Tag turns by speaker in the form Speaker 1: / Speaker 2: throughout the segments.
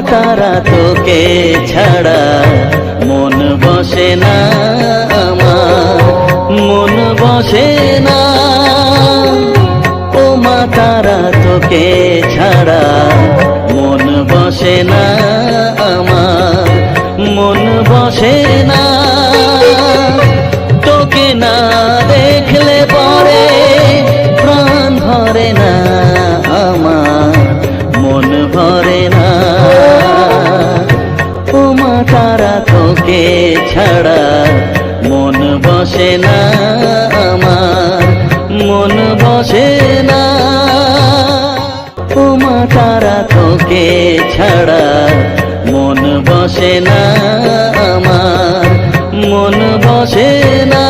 Speaker 1: তারা তোকে ছাড়া মন বসে না আমার, মন বসে না। ও মা তারা তোকে ছাড়া মন বসে না আমার, মন বসে না। তোকে না দেখলে পরে প্রাণ ভরে না আমার, মন ভরে না। ও মা তারা তোকে ছাড়া মন বসে না আমার, মন বসে না। ও মা তারা তোকে ছাড়া মন বসে না আমার, মন বসে না।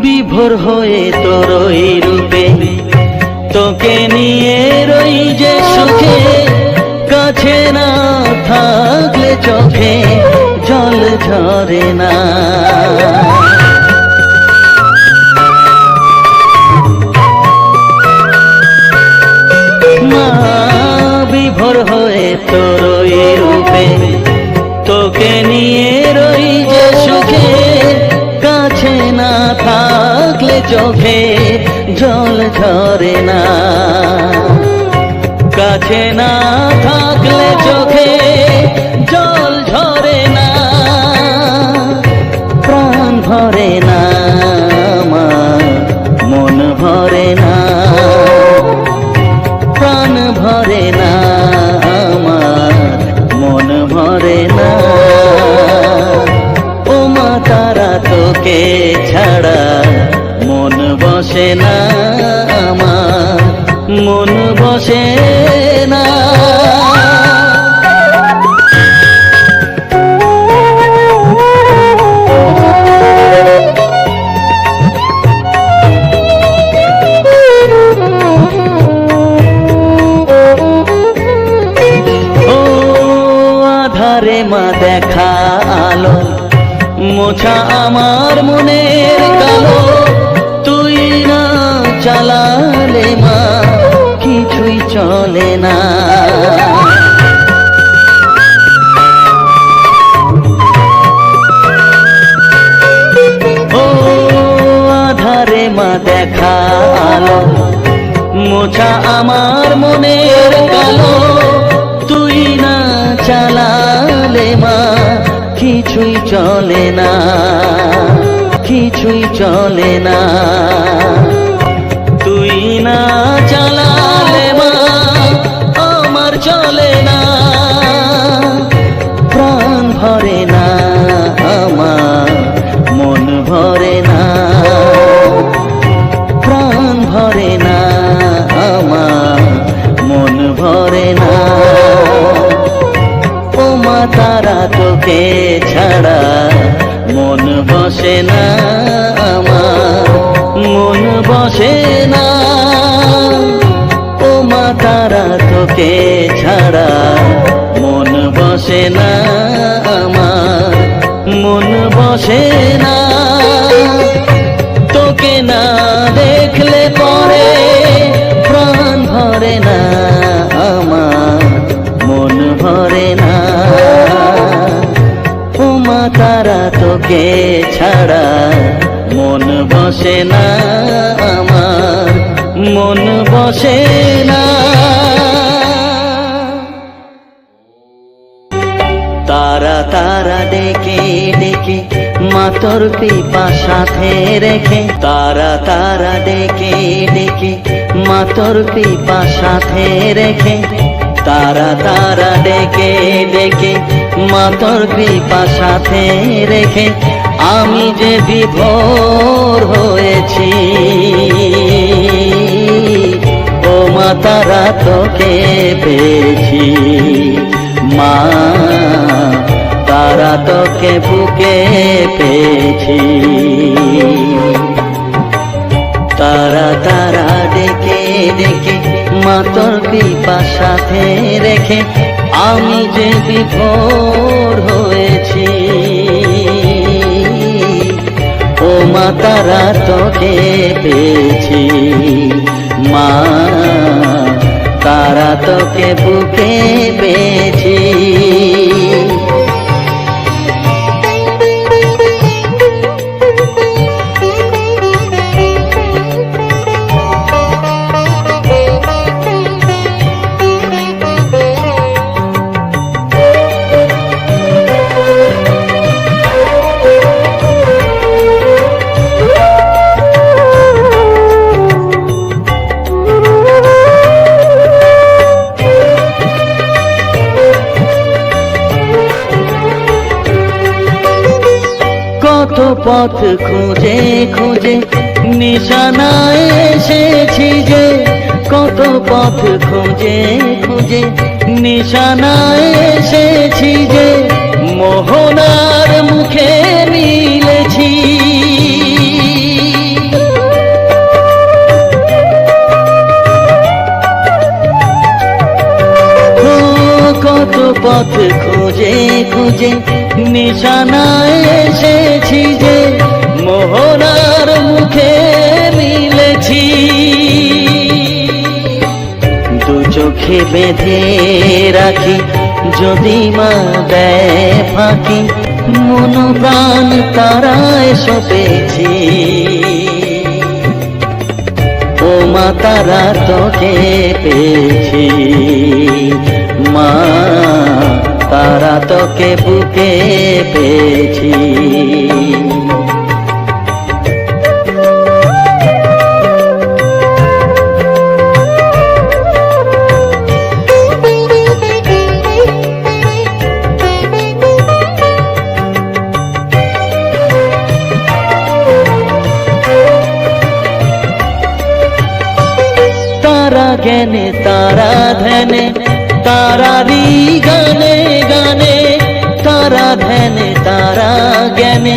Speaker 1: বিভোর হয়ে তোর ওই রূপে তোকে নিয়ে রই যে সুখে, কাছে না থাকলে চোখে জল ঝরে না। মা বিভোর হয়ে তোর ওই রূপে তোকে নিয়ে রই যে সুখে, কাছে না থাকলে চোখে জল ঝরে না। কাছে না থাকলে চোখে জল ঝরে না, প্রাণ ভরে না আমার, মন ভরে না। প্রাণ ভরে না আমার, মন ভরে না। ও মা তারা তোকে ছাড়া মন বসে না আমার, মন বসে না। ও আধারে মা দেখা আলো মোছা আমার মনের কালো, তুই না চালালে মা কিছুই চলে না। ও আধারে মা দেখা আলো মোছা আমার মনের কালো, তুই না চালালে মা কিছুই চলে না, কিছুই চলে না। তুই না চালালে মা আমার চলে না, প্রাণ ভরে না আমার, মন ভরে না। প্রাণ ভরে না আমার, মন ভরে না। ও মা তারা তোকে ছাড়া মন বসে না আমার, মন বসে না। ও মা তারা তোকে ছাড়া মন বসে না আমার, মন বসে না। তোকে না দেখলে পরে প্রাণ ভরে না আমার, মন ভরে না। ও মা তারা তোকে ছাড়া মন বসে না আমার, মন বসে না। তারা তারা ডেকে ডেকে মা তোর কৃপা সাথে রেখে, তারা তারা ডেকে ডেকে মা তোর কৃপা সাথে রেখে, তারা তারা ডেকে ডেকে মা তোর কৃপা সাথে রেখে, আমি যে বিভোর হয়েছি। ও মা তারা তোকে পেয়েছি, মা তারা তোকে বুকে পেয়েছি। তারা তারা ডেকে ডেকে মা তোর কৃপা সাথে রেখে আমি যে বিভোর হয়েছি। ও মা তারা তোকে পেয়েছি, মা তারা তোকে বুকে পেয়েছি। কত পথ খুঁজে খুঁজে নিশানায় এসেছি যে, কত পথ খুঁজে খুঁজে নিশানায় এসেছি যে, মোহনার মুখে মিলেছি। কত পথ খুঁজে খুঁজে নিশানায় এসেছি যে, মোহনার মুখে মিলেছি। দু চোখে বেঁধে রাখি যদি মা দেয় ফাঁকি, মন প্রাণ তারায় সপেছি। ও মা তারা তোকে পেয়েছি, মা তারা তোকে বুকে পেয়েছি। তারা জ্ঞানে তারা ধ্যানে তারারি গানে গানে, তারা ধ্যানে তারা জ্ঞানে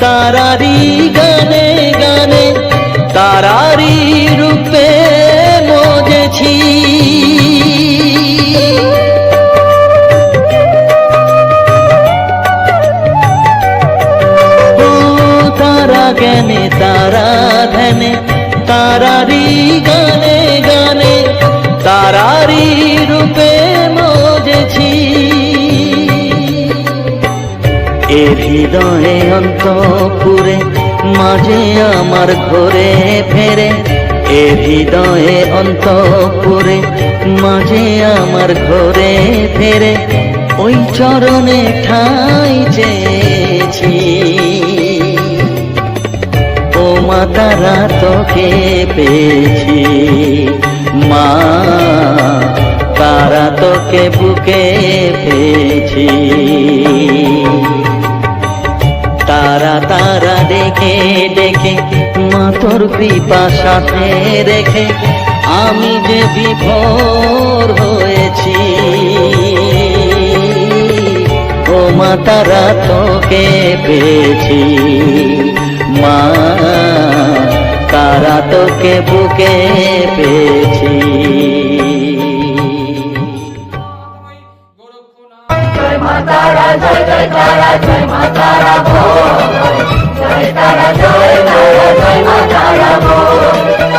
Speaker 1: তারারি গানে গানে, তারারি রূপে মজেছি। ও তারা জ্ঞানে তারা ধ্যানে তারারি গানে গানে, তারারি রূপে মজেছি। এ হৃদয়ে অন্তপুরে মাঝে আমার ঘরে ফেরে, এ হৃদয়ে অন্তপুরে মাঝে আমার ঘরে ফেরে, ওই চরণে ঠাঁই চেয়েছি। ও মা তারা তোকে পেয়েছি, মা তারা তোকে বুকে পেয়েছি। তারা তারা ডেকে ডেকে মা তোর কৃপা সাথে রেখে আমি যে বিভোর হয়েছি। ও মা তারা তোকে পেয়েছি, মা তারা তোকে বুকে পেয়েছি।
Speaker 2: জয় মা তারা, জয় জয় তারা, জয় মা তারা বল। জয় তারা, জয় তারা, জয় মা তারা বল।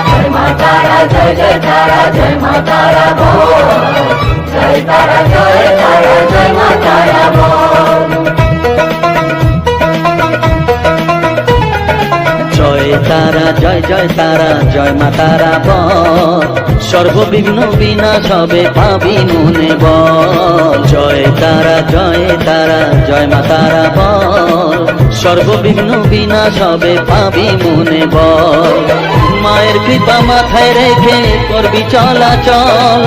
Speaker 2: জয় মা তারা, জয় জয় তারা, জয় মা তারা বল। জয় তারা, জয় তারা, জয় মা তারা বল।
Speaker 1: জয় তারা, জয় জয় তারা, জয় মা তারা বল। সর্ববিঘ্ন বিনাশ হবে পাবি মনে বল। জয় তারা, জয় তারা, জয় মা তারা বল। সর্ববিঘ্ন বিনাশ হবে পাবি মনে বল। মায়ের কৃপা মাথায় রেখে করবি চলাচল,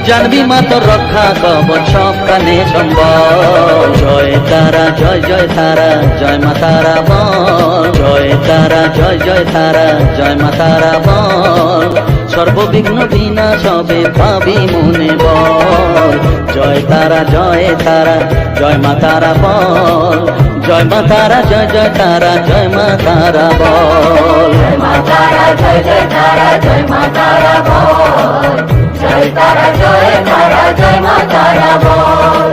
Speaker 1: জানবি মা তোর রক্ষা কবচ সব কানে সম্বল। জয় তারা, জয় জয় তারা, জয় মা তারা বল। জয় তারা, জয় জয় তারা, জয় মা তারা বল। সর্ববিঘ্ন বিনাশ হবে পাবি মনে বল। জয় তারা জয় তারা জয় মা তারা বল, জয় মা তারা জয় জয় তারা জয় মা তারা বল।
Speaker 2: জয় মা তারা জয় জয় তারা জয় মা তারা বল, জয় তারা জয় তারা জয় মা তারা বল।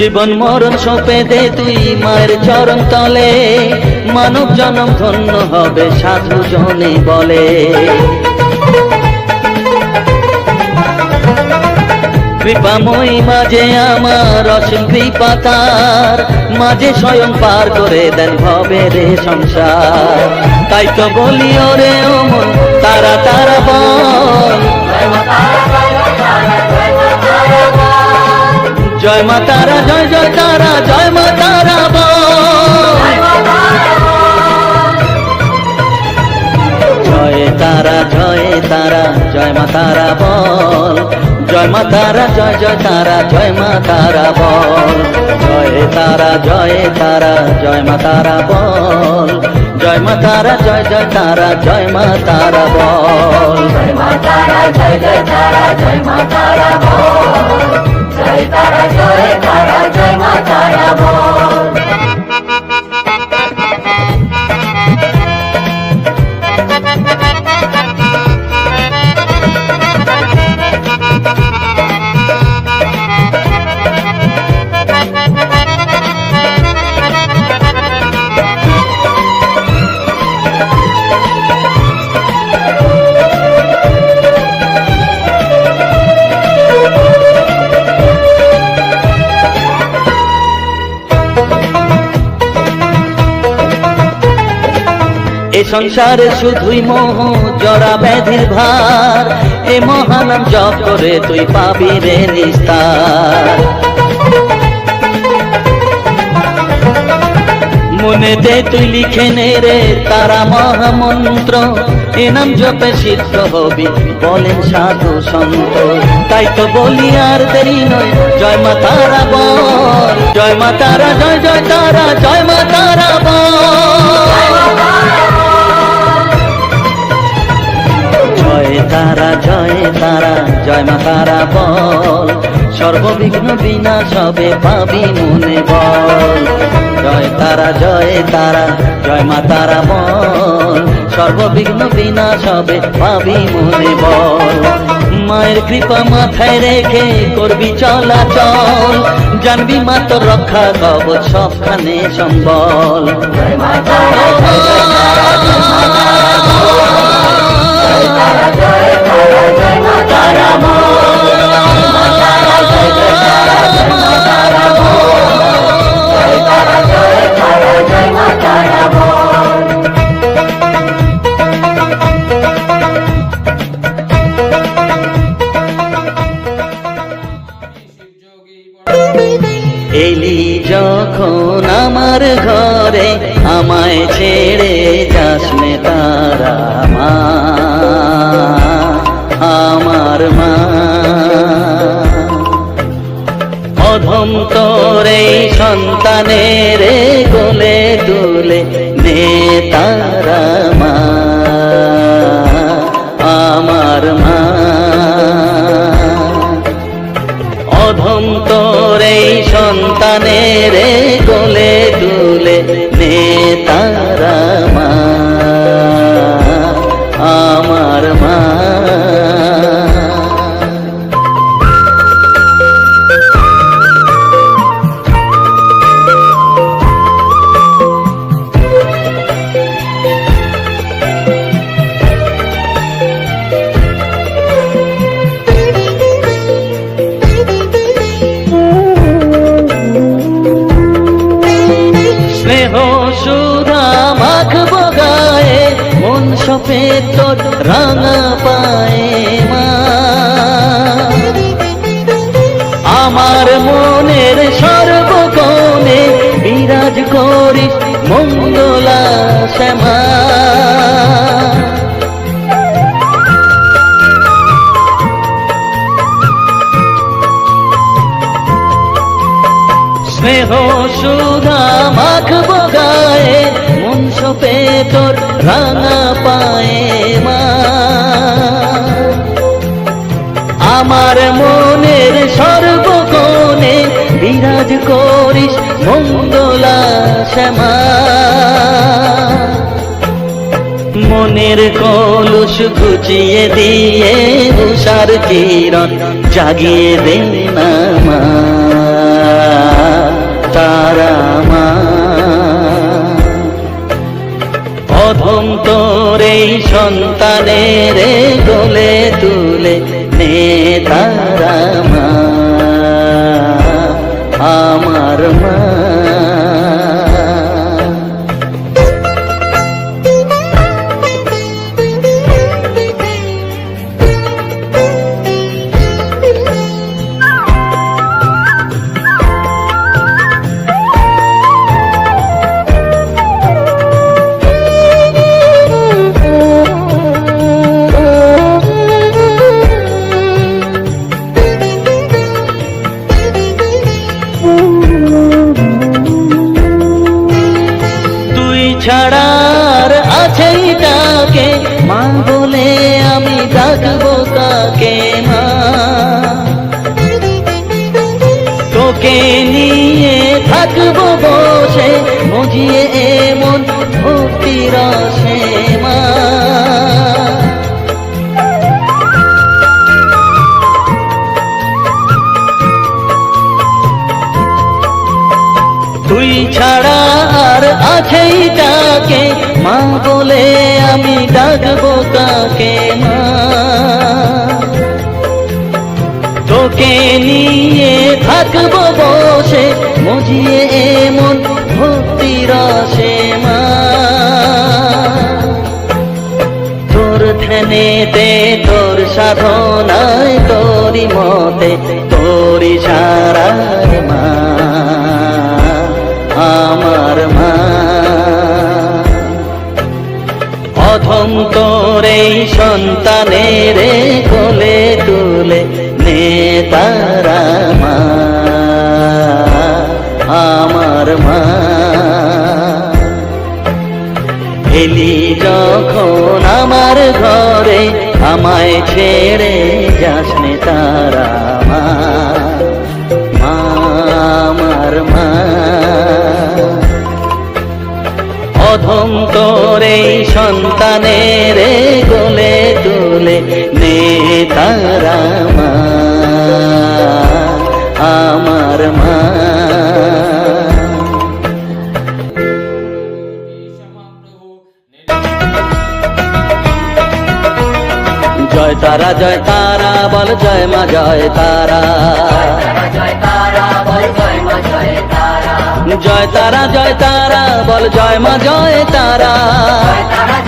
Speaker 1: জীবন মরণ সঁপে দে তুই মায়ের চরণ তলে, মানব জনম ধন্য হবে সাধু জনে বলে। কৃপাময়ী মাঝে আমার অসীম কৃপা তার, মাঝে স্বয়ং পার করে দেন ভবে রে সংসার। তাই তো বলি ওরে ও মন তারা তারা বল, জয় মা তারা জয় জয় তারা জয় মা তারা বল। জয় তারা জয় তারা জয় মা তারা বল, জয় মা তারা জয় জয় তারা জয় মা তারা বল। জয় তারা জয় তারা জয় মা তারা বল, জয় মা তারা জয় জয় তারা জয় মা তারা বল।
Speaker 2: জয় মা তারা জয় জয় তারা জয় মা তারা বল, জয় তারা জয় তারা জয় মা তারা বল।
Speaker 1: এ সংসারে শুধুই মোহ জরা ব্যাধির ভার, এ মহানাম জপ করে তুই পাবি রে নিস্তার। মনেতে তুই লিখে নে রে তারা মহামন্ত্র, এ নাম জপে সিদ্ধ হবি বলেন সাধু সন্ত। তাই তো বলি আর দেরি নয় জয় মা তারা বল, জয় মা তারা জয় জয় তারা জয় মা তারা বল। জয় তারা জয় তারা জয় মা তারা বল, সর্ববিঘ্ন বিনাশ হবে পাবি মনে বল। জয় তারা জয় তারা জয় মা তারা বল, সর্ববিঘ্ন বিনাশ হবে পাবি মনে বল। মায়ের কৃপা মাথায় রেখে করবি চলাচল, জানবি মা তোর রক্ষা কবচ সবখানে সম্বল।
Speaker 2: জয় মা তারা জয় জয় তারা জয় মা তারা বল, জয় তারা জয় তারা জয় মা তারা বল। জয় মা তারা জয় জয় তারা জয় মা তারা বল, জয় তারা জয় তারা জয় মা তারা বল।
Speaker 1: এলি যখন আমার ঘরে আমায় ছেড়ে যাস নে তারা মা, আমার মা। অধম তোর এই সন্তানের কোলে তুলে নে তারা মা, আমার মা। অধম তোর এই সন্তানের কোলে তুলে নে তারা মা, আমার মা। সফেদ তোর রাঙা পায়ে মা। আমার মনের সর্বকোণে বিরাজ করিস মঙ্গলা শ্যামা। স্নেহ সুধা মাখব গায়ে মন সপে তোর রাঙা পায়ে মা। আমার মনের সর্বকোণে বিরাজ করিস মঙ্গলা শ্যামা। মনের কলুষ ঘুচিয়ে দিয়ে উষার কিরণ জাগিয়ে দে না মা তারা মা। অধম তোর এই সন্তানের গলে তুলে নে তারা মা আমার মা। ছাড়ার আছেই তাকে মা বলে আমি ডাকবো কাকে মা। তোকে নিয়ে থাকবো বসে মজিয়ে এমন ভক্তি রসে মা। তুই ছাড়া আর আছেই তাকে মা বলে আমি ডাকবো কাকে মা। তোকে নিয়ে থাকবো বসে মজিয়ে এমন ভক্তি রসে মা। তোর ধ্যানেতে তোর সাধনায় তোরি মতে তোরি সারায় মা আমার মা। অধম তোর এই সন্তানের কোলে তুলে নে তারা মা আমার মা। এলি যখন আমার ঘরে আমায় ছেড়ে যাস নে তারা মা আমার মা। অধম তোর এই সন্তানের কোলে তুলে নে তারা মা আমার মা। জয় তারা জয় তারা বল জয় মা জয় তারা।
Speaker 2: জয় তারা বল জয় মা জয় তারা।
Speaker 1: জয় তারা জয় তারা বল জয় মা জয় তারা।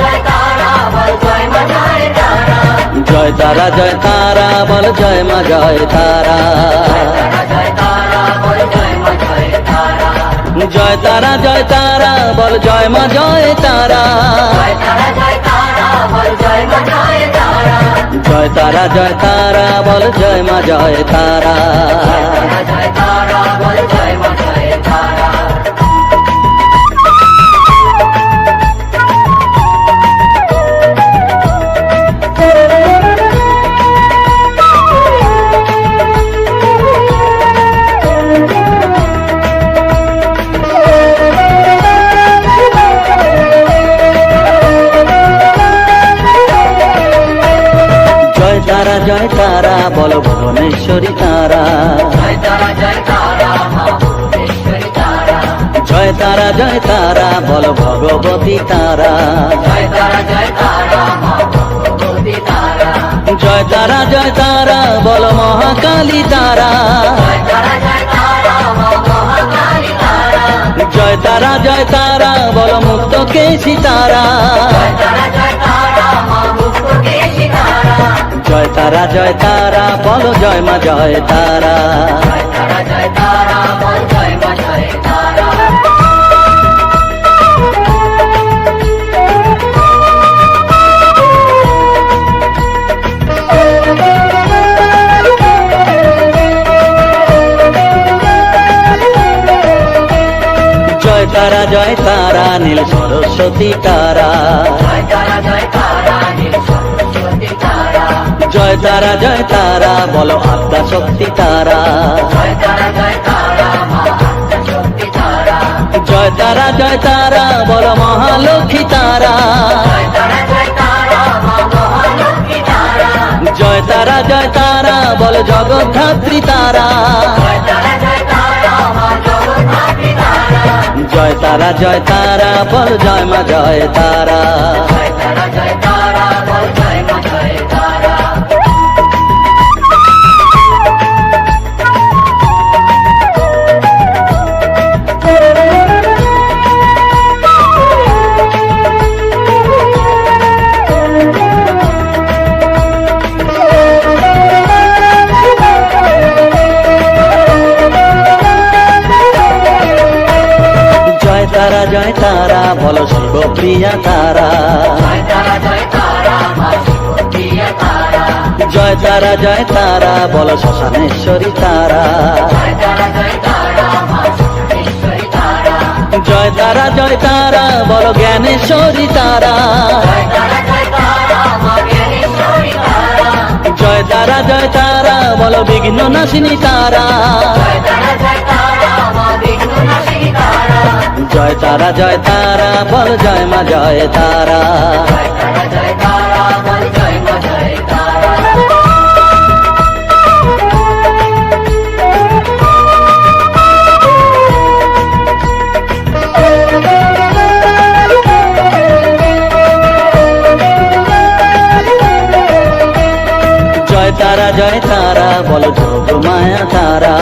Speaker 2: জয় তারা বল জয় মা জয় তারা।
Speaker 1: জয় তারা জয় তারা বল জয় মা জয় তারা।
Speaker 2: জয় তারা বল জয় মা জয় তারা।
Speaker 1: জয় তারা জয় তারা বল জয় মা জয় তারা।
Speaker 2: জয় তারা বল জয় মা জয় তারা।
Speaker 1: জয় তারা জয় তারা বল জয় মা জয় তারা।
Speaker 2: জয় তারা বল জয় মা জয় তারা।
Speaker 1: জয় তারা বল ভুবনেশ্বরী তারা।
Speaker 2: জয় তারা জয় তারা মা ভুবনেশ্বরী তারা।
Speaker 1: জয় তারা জয় তারা বল ভগবতী তারা।
Speaker 2: জয় তারা মা ভগবতী তারা।
Speaker 1: জয় তারা জয় তারা বল মহাকালী তারা।
Speaker 2: জয় তারা মা মহাকালী তারা।
Speaker 1: জয় তারা জয় তারা বলো মুক্ত কেশি তারা, জয় তারা জয় তারা বলো জয় মা জয় তারা। জয় তারা জয় তারা নীল সরস্বতী তারা, জয় তারা জয় তারা বলো আদ্যা শক্তি তারা, জয় তারা জয় তারা বলো মহালক্ষ্মী তারা, জয় তারা জয় তারা বলো জগদ্ধাত্রী তারা, জয় তারা জয় তারা বল জয় মা জয় তারা। তারা জয় তারা বলো শিবপ্রিয়া তারা, জয় তারা জয় তারা বলো শ্মশানেশ্বরী তারা, জয় তারা জয় তারা বলো জ্ঞানেশ্বরী তারা, জয় তারা জয় তারা বলো বিঘ্ন নাশিনী তারা, জয় তারা জয় তারা বল জয় মা জয় তারা। জয় তারা জয় তারা বলো যোগ মায়া তারা,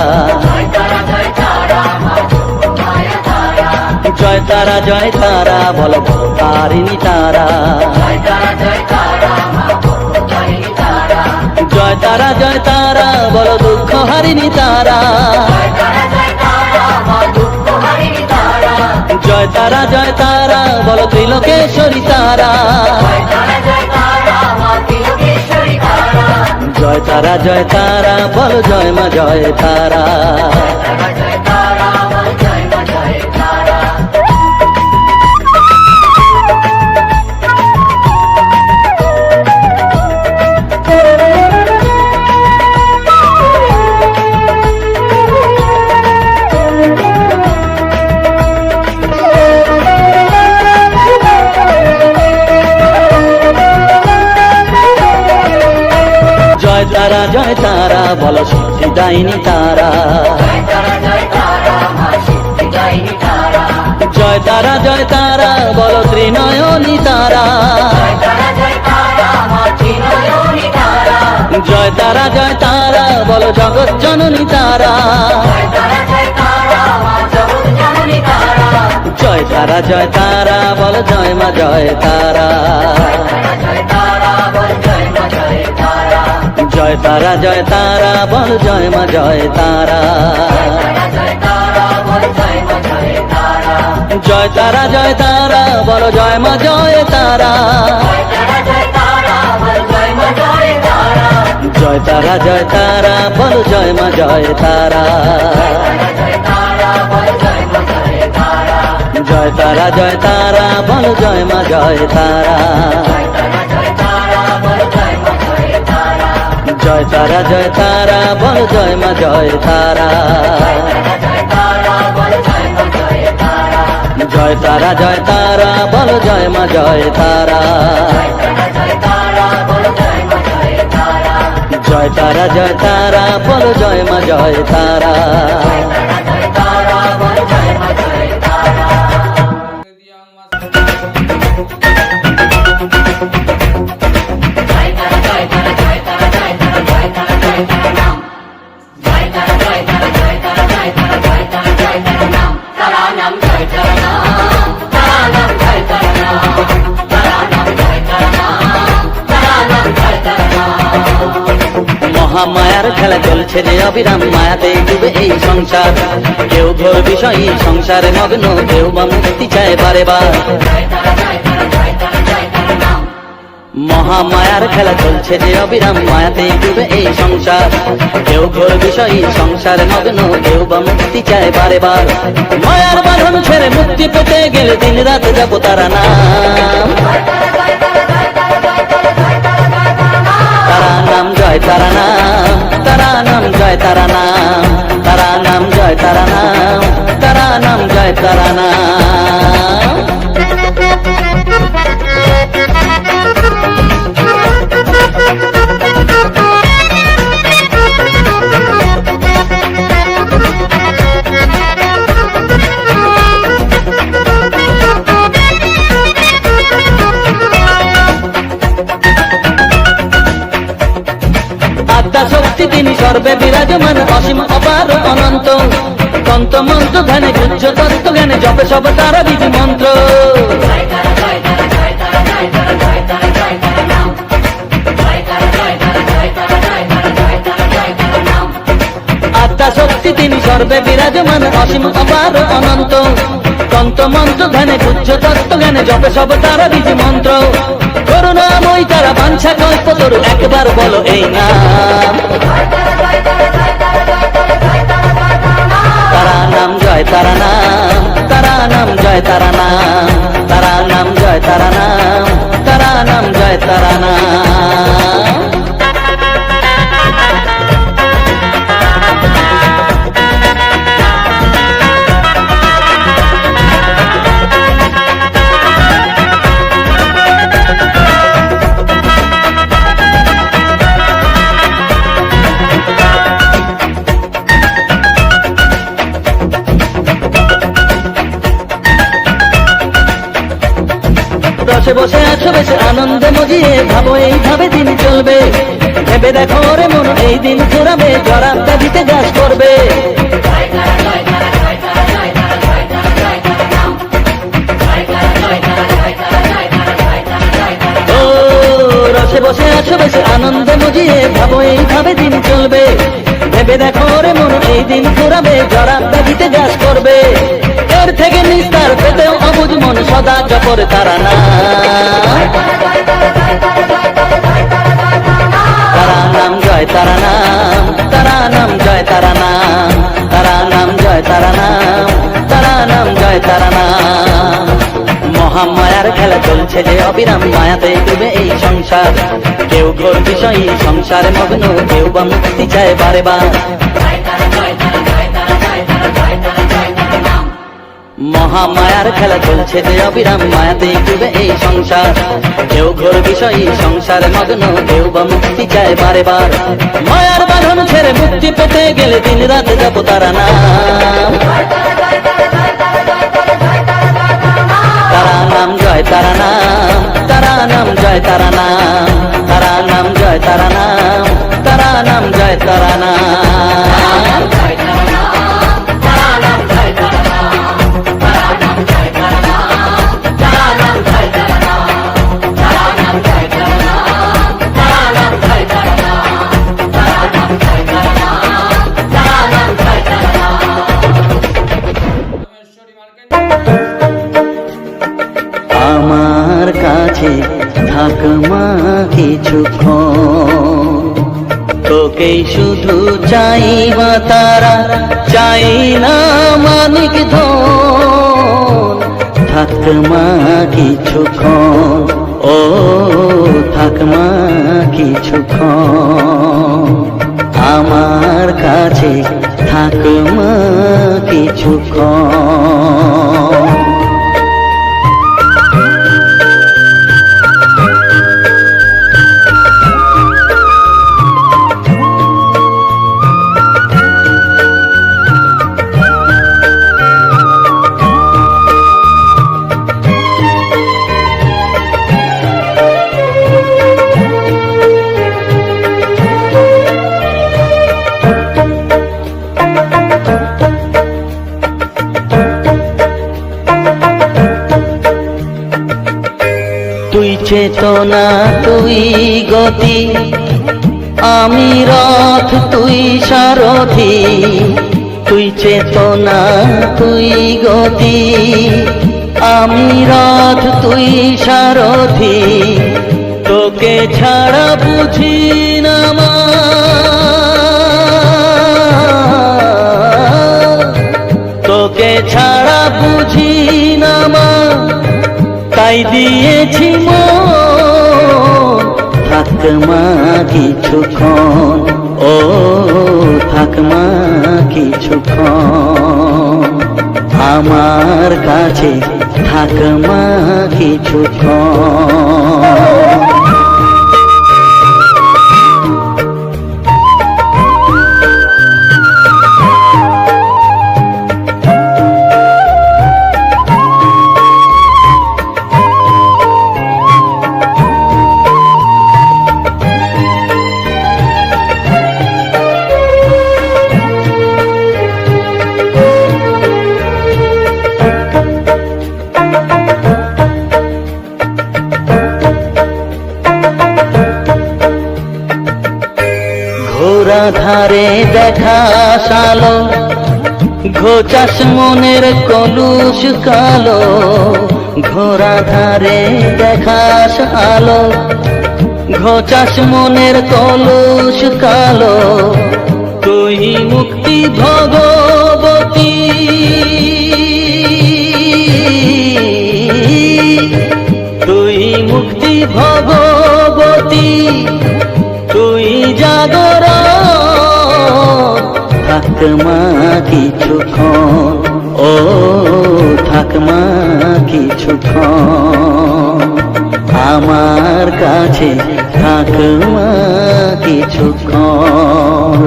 Speaker 1: জয় তারা জয় তারা বলো তারিণী তারা, জয় তারা জয় তারা বলো দুঃখ হারিণী তারা, জয় তারা জয় তারা বলো ত্রিলোকেশ্বরী তারা, জয় তারা জয় তারা বলো জয় মা জয় তারা। জয় তারা জয় তারা বলো সিদ্ধিদায়িনী তারা, জয় তারা জয় তারা বলো ত্রিনয়নী তারা, জয় তারা জয় তারা বলো জগৎ জননী তারা, জয় তারা জয় তারা বলো জয় মা জয় তারা। জয় তারা জয় তারা বল জয় মা জয় তারা, জয় তারা জয় তারা বল জয় মা জয় তারা, জয় তারা জয় তারা বল জয় মা জয় তারা, জয় তারা জয় তারা বল জয় মা জয় তারা, জয় তারা জয় তারা বল জয় মা জয় তারা, জয় তারা জয় তারা বল জয় মা জয় তারা, জয় তারা জয় তারা বল জয় মা জয় তারা।
Speaker 2: তারা নাম জয় তারা নাম
Speaker 1: মহামায়ার খেলা চলছে যে অবিরাম, মায়াতে ডুবে এই সংসার। কেউ ঘোর বিষয়ী সংসারে মগ্ন, কেউ বা মুক্তি চায় বারে বার। মহামায়ার খেলা চলছে যে অবিরাম, মায়াতে ডুবে এই সংসার। কেউ ঘোর বিষয়ী সংসারে মগ্ন, কেউ বা মুক্তি চায় বারে বার। মায়ার বাঁধন ছেড়ে মুক্তি পেতে গেলে দিন রাত যাবো তারা নাম। তারা নাম জয় তারা নাম, তারা নাম জয় তারা নাম, তারা নাম জয় তারা নাম, তারা নাম জয় তারা নাম। আদ্যা শক্তি তিনি সর্বে বিরাজমান, অসীম অপার অনন্ত। তন্ত্র মন্ত্র ধ্যানে গুজ্জ তত্ত্ব জ্ঞানে জপে সব তারা বীজ মন্ত্র। আদ্যা শক্তি তিনি সর্বে বিরাজমান, অসীম অপার অনন্ত। তন্ত্র মন্ত্র ধ্যানে গুজ্জ তত্ত্ব জ্ঞানে জপে সব তারা বীজ মন্ত্র। করুণাময় তারা বাঞ্ছা কল্প তরু, একবার বলো এই নাম। তারা নাম জয় তারা নাম, তারা নাম জয় তারা নাম, তারা নাম জয় তারা নাম, তারা নাম জয় তারা নাম। রসে বসে আছো বেশে আনন্দে মজিয়ে, ভাবো এইভাবে দিন চলবে। ভেবে দেখো রে মন এই দিন ঘুরাবে, জরাবটা দিতে গাছ করবে। ও রসে বসে আছো বেশে আনন্দে মজিয়ে, ভাবো এইভাবে দিন চলবে। ভেবে দেখো রে মন এই দিন ঘুরাবে, জরাবটা দিতে গাছ করবে। এর থেকে নিস্তার পেতেও অবুঝ মন সদা জপর তারা নাম। তারা নাম জয় তারা নাম, তারা নাম জয় তারা নাম, তারা নাম জয় তারা নাম, তারা নাম জয় তারা নাম। মহামায়ার খেলা চলছে যে অবিরাম, মায়াতে ডুবে এই সংসার। কেউ ঘোর বিষয়ী সংসারে মগ্ন, কেউ বা মুক্তি চায় বারে বার। মহামায়ার খেলা চলছে যে অবিরাম, মায়াতে ডুবে এই সংসার। কেউ ঘোর বিষয়ী সংসারে মগ্ন, কেউ বা মুক্তি চায় বারে বার। মায়ার বাঁধন ছেড়ে মুক্তি পেতে গেলে দিন রাত যাবো তারা নাম। তারা নাম জয় তারা নাম, তারা নাম জয় তারা নাম, তারা নাম জয় তারা নাম, তারা নাম জয় তারা নাম। আমার কাছে থাক মা কিছুক্ষণ, তোকে শুধু চাইবা তারা, চাই না মানিক ধন। থাক মা কিছুক্ষণ, ও থাক মা কিছুক্ষণ। আমার কাছে থাক মা কিছুক্ষণ। তুই চেতনা তুই গতি, আমি রথ তুই সারথি, তুই চেতনা তুই গতি। আমি রথ তুই সারথি, তোকে ছাড়া বুঝি না মা। তোকে ছাড়া বুঝি না মা, তাই দিয়েছি মন। থাক মা কিছুক্ষণ, ও থাক মা কিছুক্ষণ, আমার কাছে থাক মা কিছুক্ষণ। ঘোড়া ধারে দেখা সালো, ঘোচাস মনের কলুষ কালো। ঘোড়া ধারে দেখাস আলো, ঘোচাস মনের কলুষ কালো। তুই মুক্তি ভগবতী, তুই মুক্তি ভগবতী, তুই জাগর। থাক মা কিছুক্ষণ, ও থাক মা কিছুক্ষণ, আমার কাছে থাক মা কিছুক্ষণ।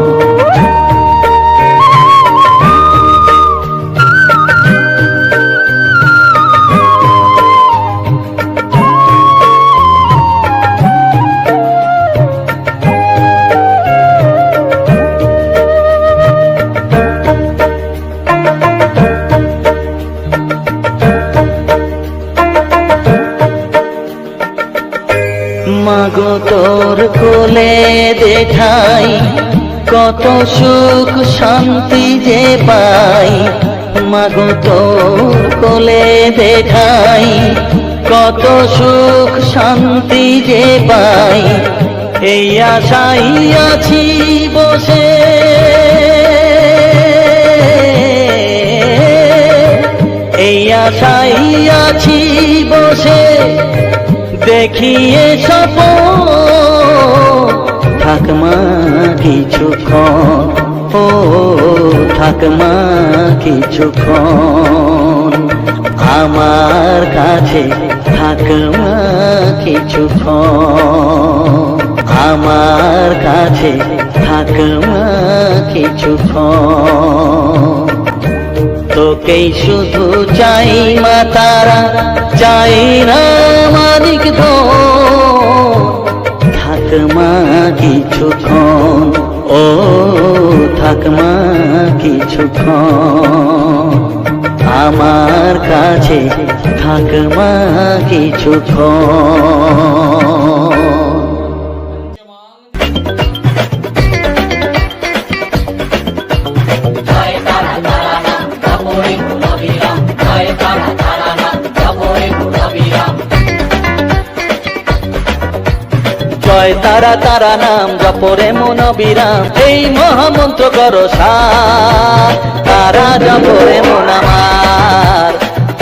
Speaker 1: মাগো তোর কোলে দেখাই, কত সুখ শান্তি যে পাই। মাগো তোর কোলে দেখাই, কত সুখ শান্তি যে পাই। এই আশাই আছি বসে, এই আশাই আছি বসে, দেখিয়ে স্বপন। থাক মা কিছুক্ষণ, ও থাক মা কিছুক্ষণ, আমার কাছে থাক মা কিছুক্ষণ, আমার কাছে থাক মা কিছুক্ষণ। তোকেই শুধু চাই মা তারা, চাই না মালিক ধন। থাক মা কিছুক্ষণ, ও থাক মা কিছুক্ষণ, আমার কাছে থাক মা কিছুক্ষণ। জয় তারা তারা নাম জপরে মন বিরাম, এই মহামন্ত্র করো সার। তারা জপরে মন আমার,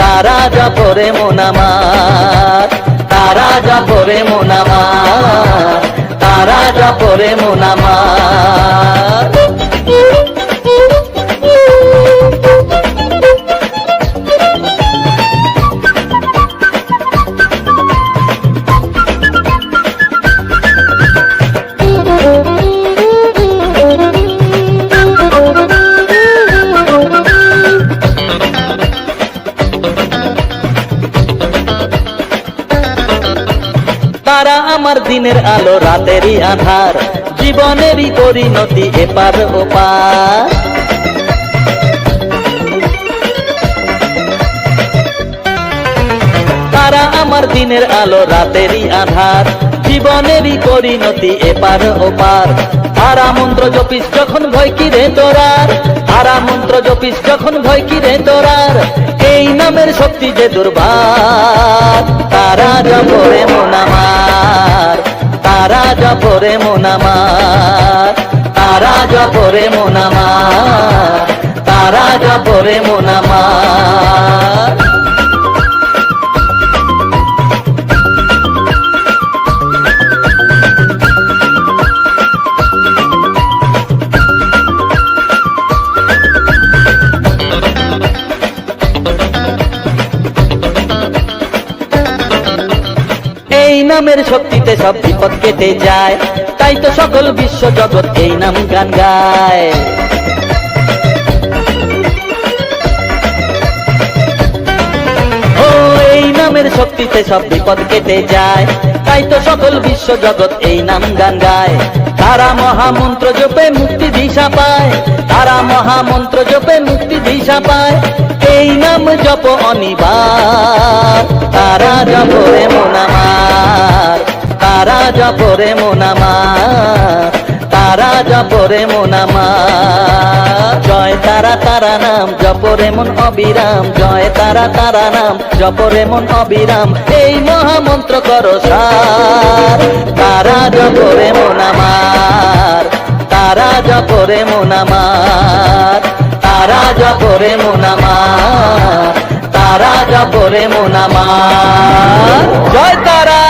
Speaker 1: তারা জপরে মন আমার, তারা জপরে মন আমার, তারা জপরে মন আমার। তারা আমার দিনের আলো রাতেরই আধার, জীবনেরই পরিণতি এপার ওপার। তারা আমার দিনের আলো রাতেরই আধার, জীবনেরই পরিণতি এপার ওপার। তারা মন্ত্র জপিস যখন ভয় কি রে তোরার, তারা মন্ত্র জপিস যখন ভয় কি রে তোরার, এই নামের শক্তি যে দুর্বার। তারা জপরে মন আমার, তারা জপরে মন আমার, তারা জপরে মন আমার, তারা জপরে মন আমার। এই নামের শক্তিতে সব বিপদ কেটে যায়, তাই তো সকল বিশ্ব জগৎ এই নাম গান গায়। ও এই নামের শক্তিতে সব বিপদ কেটে যায়, তাই তো সকল বিশ্ব জগৎ এই নাম গান গায়। তারা মহামন্ত্র জপে মুক্তি দিশা পায়, তারা মহামন্ত্র জপে মুক্তি দিশা পায়, এই নাম জপ অনিবার। তারা জপরে মন আমার, তারা জপরে মন আমার, তারা জপরে মন আমার। জয় তারা তারা নাম জপরে মন অবিরাম, জয় তারা তারা নাম জপরে মন অবিরাম, এই মহামন্ত্র করো সার। তারা জপরে মন আমার, তারা জপরে মন আমার, তারা জপরে মন আমার, তারা জপরে মন আমার। জয় তারা।